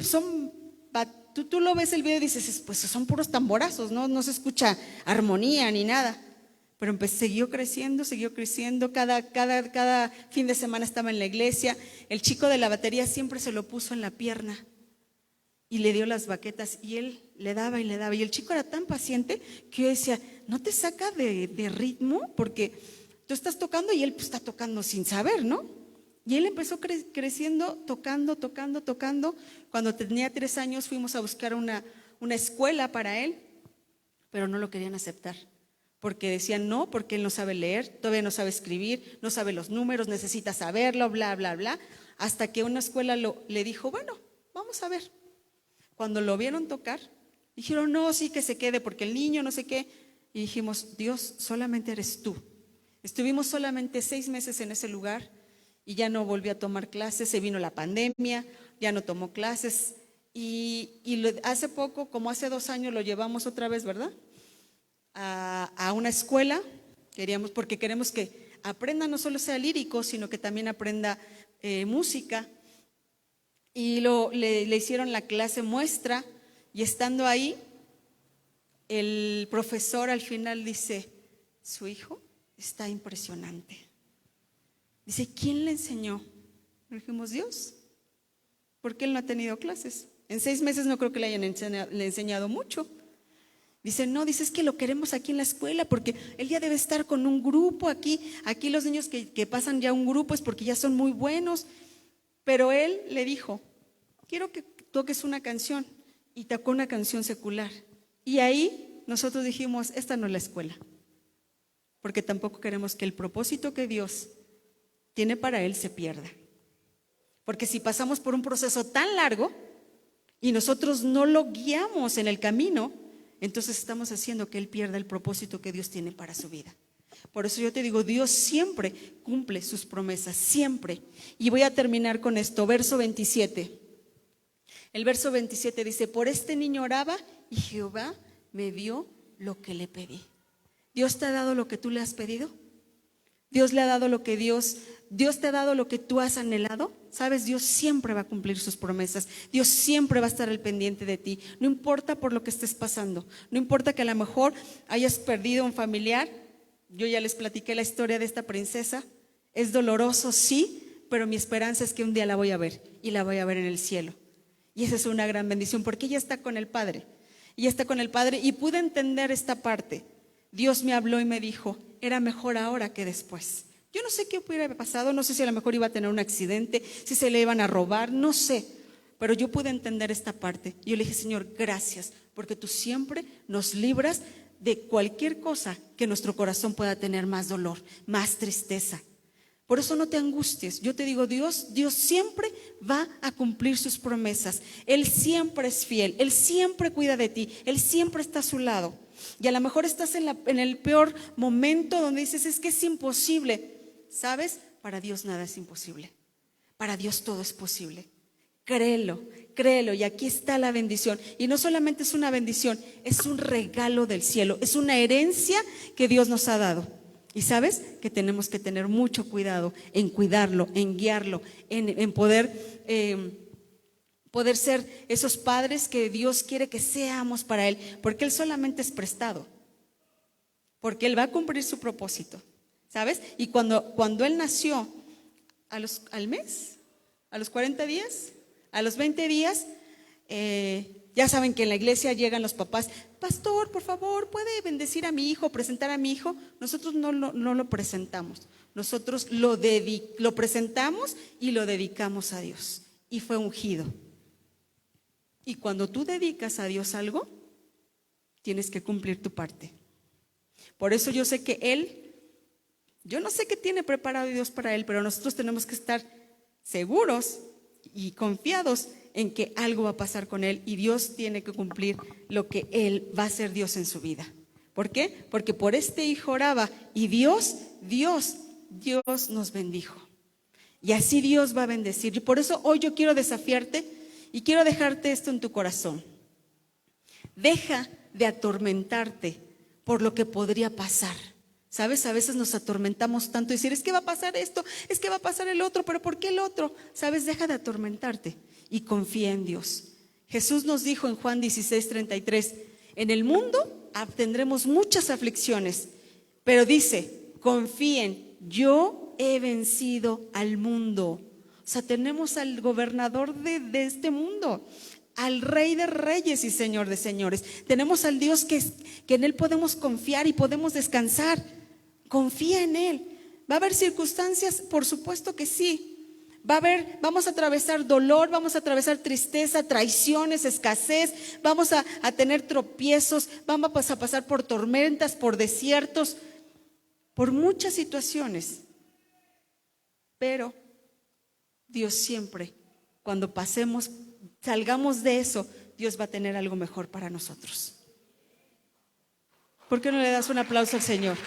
tú lo ves el video y dices, pues son puros tamborazos, no se escucha armonía ni nada. Pero siguió creciendo, cada fin de semana estaba en la iglesia. El chico de la batería siempre se lo puso en la pierna y le dio las baquetas y él le daba y le daba. Y el chico era tan paciente que yo decía, ¿no te saca de ritmo? Porque tú estás tocando y él está tocando sin saber, ¿no? Y él empezó creciendo, tocando. Cuando tenía 3 años fuimos a buscar una escuela para él, pero no lo querían aceptar. Porque decían no, porque él no sabe leer, todavía no sabe escribir, no sabe los números, necesita saberlo, bla, bla, bla. Hasta que una escuela le dijo, bueno, vamos a ver. Cuando lo vieron tocar, dijeron, no, sí que se quede, porque el niño no sé qué. Y dijimos, Dios, solamente eres tú. Estuvimos solamente 6 meses en ese lugar y ya no volvió a tomar clases, se vino la pandemia, ya no tomó clases. Y hace poco, como hace 2 años, lo llevamos otra vez, ¿verdad? A una escuela, porque queremos que aprenda, no solo sea lírico, sino que también aprenda música. Y le hicieron la clase muestra y estando ahí, el profesor al final dice, su hijo está impresionante. Dice, ¿quién le enseñó? Le dijimos, Dios, porque él no ha tenido clases. En 6 meses no creo que le hayan enseñado mucho. Dice, no, es que lo queremos aquí en la escuela porque él ya debe estar con un grupo aquí los niños que pasan ya un grupo es porque ya son muy buenos. Pero él le dijo, quiero que toques una canción, y tocó una canción secular. Y ahí nosotros dijimos, esta no es la escuela, porque tampoco queremos que el propósito que Dios tiene para él se pierda. Porque si pasamos por un proceso tan largo y nosotros no lo guiamos en el camino, entonces estamos haciendo que él pierda el propósito que Dios tiene para su vida. Por eso yo te digo, Dios siempre cumple sus promesas, siempre. Y voy a terminar con esto, verso 27. El verso 27 dice, por este niño oraba y Jehová me dio lo que le pedí. ¿Dios te ha dado lo que tú le has pedido? ¿Dios le ha dado lo que Dios te ha dado lo que tú has anhelado? Sabes, Dios siempre va a cumplir sus promesas. Dios siempre va a estar al pendiente de ti. No importa por lo que estés pasando. No importa que a lo mejor hayas perdido un familiar. Yo ya les platiqué la historia de esta princesa. Es doloroso, sí, pero mi esperanza es que un día la voy a ver y la voy a ver en el cielo. Y esa es una gran bendición porque ella está con el Padre. Ella está con el Padre y pude entender esta parte. Dios me habló y me dijo, era mejor ahora que después. Yo no sé qué hubiera pasado, no sé si a lo mejor iba a tener un accidente, si se le iban a robar, no sé. Pero yo pude entender esta parte. Yo le dije, Señor, gracias, porque tú siempre nos libras de cualquier cosa que nuestro corazón pueda tener más dolor, más tristeza. Por eso no te angusties. Yo te digo, Dios siempre va a cumplir sus promesas. Él siempre es fiel, Él siempre cuida de ti, Él siempre está a su lado. Y a lo mejor estás en el peor momento donde dices, es que es imposible. ¿Sabes? Para Dios nada es imposible. Para Dios todo es posible. Créelo y aquí está la bendición. Y no solamente es una bendición, es un regalo del cielo, es una herencia que Dios nos ha dado. Y sabes que tenemos que tener mucho cuidado en cuidarlo, en guiarlo, en poder ser esos padres que Dios quiere que seamos para Él, porque Él solamente es prestado, porque Él va a cumplir su propósito, ¿sabes? Y cuando Él nació, al mes, a los 40 días, a los 20 días, ya saben que en la iglesia llegan los papás, pastor, por favor, ¿puede bendecir a mi hijo, presentar a mi hijo? Nosotros no lo presentamos, nosotros lo presentamos y lo dedicamos a Dios, y fue ungido. Y cuando tú dedicas a Dios algo, tienes que cumplir tu parte. Por eso yo sé que yo no sé qué tiene preparado Dios para él, pero nosotros tenemos que estar seguros y confiados en que algo va a pasar con él, y Dios tiene que cumplir lo que él va a ser Dios en su vida. ¿Por qué? Porque por este hijo oraba, y Dios nos bendijo. Y así Dios va a bendecir. Y por eso hoy yo quiero desafiarte y quiero dejarte esto en tu corazón. Deja de atormentarte por lo que podría pasar. ¿Sabes? A veces nos atormentamos tanto y decir, es que va a pasar esto, es que va a pasar el otro, pero ¿por qué el otro? ¿Sabes? Deja de atormentarte y confía en Dios. Jesús nos dijo en Juan 16:33, en el mundo tendremos muchas aflicciones, pero dice, confíen, yo he vencido al mundo. O sea, tenemos al gobernador de este mundo, al Rey de Reyes y Señor de Señores. Tenemos al Dios que en Él podemos confiar y podemos descansar. Confía en Él. ¿Va a haber circunstancias? Por supuesto que sí. Vamos a atravesar dolor, vamos a atravesar tristeza, traiciones, escasez, vamos a tener tropiezos, vamos a pasar por tormentas, por desiertos, por muchas situaciones. Pero Dios siempre, cuando salgamos de eso, Dios va a tener algo mejor para nosotros. ¿Por qué no le das un aplauso al Señor?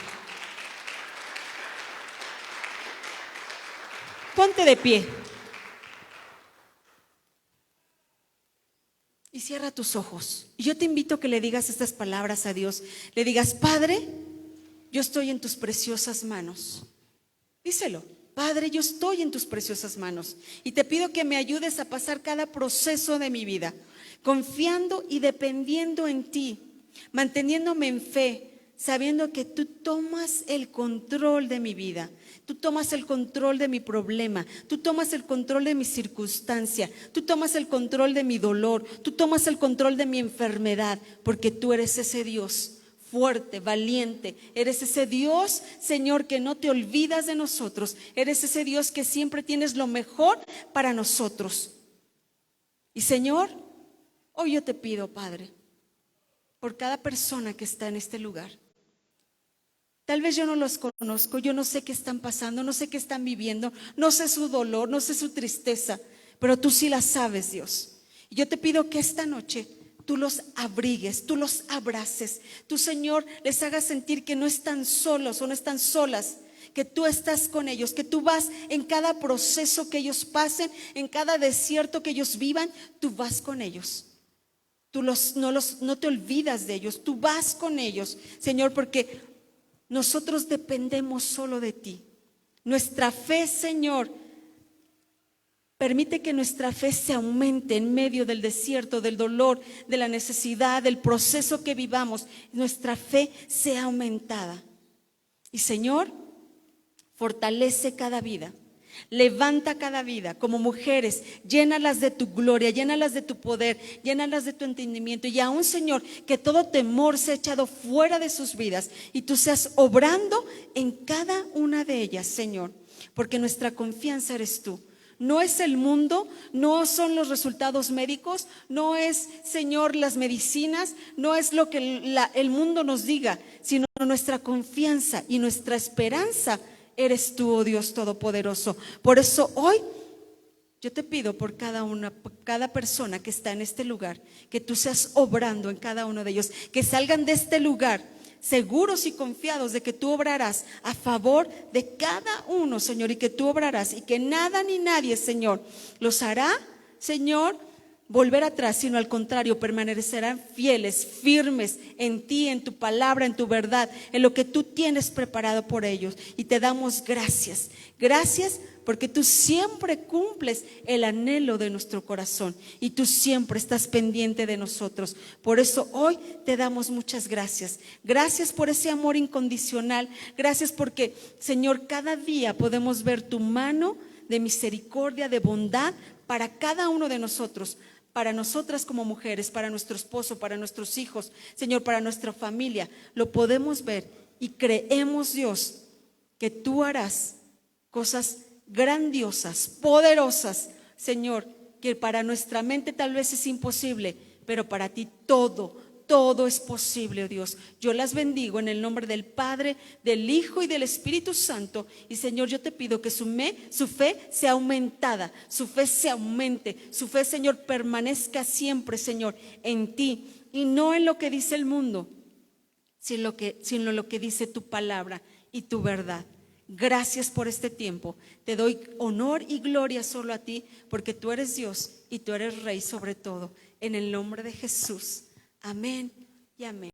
Ponte de pie y cierra tus ojos. Y yo te invito a que le digas estas palabras a Dios. Le digas, Padre, yo estoy en tus preciosas manos. Díselo. Padre, yo estoy en tus preciosas manos y te pido que me ayudes a pasar cada proceso de mi vida, confiando y dependiendo en ti, manteniéndome en fe, sabiendo que tú tomas el control de mi vida, tú tomas el control de mi problema, tú tomas el control de mi circunstancia, tú tomas el control de mi dolor, tú tomas el control de mi enfermedad, porque tú eres ese Dios fuerte, valiente. Eres ese Dios, Señor, que no te olvidas de nosotros. Eres ese Dios que siempre tienes lo mejor para nosotros. Y Señor, hoy yo te pido, Padre, por cada persona que está en este lugar. Tal vez yo no los conozco, yo no sé qué están pasando, no sé qué están viviendo, no sé su dolor, no sé su tristeza, pero tú sí la sabes, Dios. Y yo te pido que esta noche tú los abrigues, tú los abraces, tú, Señor, les hagas sentir que no están solos o no están solas, que tú estás con ellos, que tú vas en cada proceso que ellos pasen, en cada desierto que ellos vivan, tú vas con ellos. Tú no te olvidas de ellos, tú vas con ellos, Señor, porque nosotros dependemos solo de ti. Nuestra fe, Señor, permite que nuestra fe se aumente en medio del desierto, del dolor, de la necesidad, del proceso que vivamos. Nuestra fe sea aumentada. Y Señor, fortalece cada vida. Levanta cada vida como mujeres, llénalas de tu gloria, llénalas de tu poder, llénalas de tu entendimiento. Y aún, Señor, que todo temor sea echado fuera de sus vidas y tú seas obrando en cada una de ellas, Señor, porque nuestra confianza eres tú. No es el mundo, no son los resultados médicos, no es, Señor, las medicinas, no es lo que el mundo nos diga, sino nuestra confianza y nuestra esperanza eres tú, oh Dios Todopoderoso. Por eso hoy yo te pido por cada persona que está en este lugar, que tú seas obrando en cada uno de ellos, que salgan de este lugar seguros y confiados de que tú obrarás a favor de cada uno, Señor, y que tú obrarás y que nada ni nadie, Señor, los hará, Señor, volver atrás, sino al contrario, permanecerán fieles, firmes en ti, en tu palabra, en tu verdad, en lo que tú tienes preparado por ellos. Y te damos gracias. Gracias porque tú siempre cumples el anhelo de nuestro corazón y tú siempre estás pendiente de nosotros. Por eso hoy te damos muchas gracias. Gracias por ese amor incondicional. Gracias porque, Señor, cada día podemos ver tu mano de misericordia, de bondad para cada uno de nosotros, para nosotras como mujeres, para nuestro esposo, para nuestros hijos, Señor, para nuestra familia. Lo podemos ver y creemos, Dios, que tú harás cosas grandiosas, poderosas, Señor, que para nuestra mente tal vez es imposible, pero para ti todo es posible, oh Dios. Yo las bendigo en el nombre del Padre, del Hijo y del Espíritu Santo. Y Señor, yo te pido que su fe sea aumentada, su fe se aumente, su fe, Señor, permanezca siempre, Señor, en ti y no en lo que dice el mundo, sino lo que dice tu palabra y tu verdad. Gracias por este tiempo. Te doy honor y gloria solo a ti, porque tú eres Dios y tú eres Rey sobre todo. En el nombre de Jesús. Amén y amén.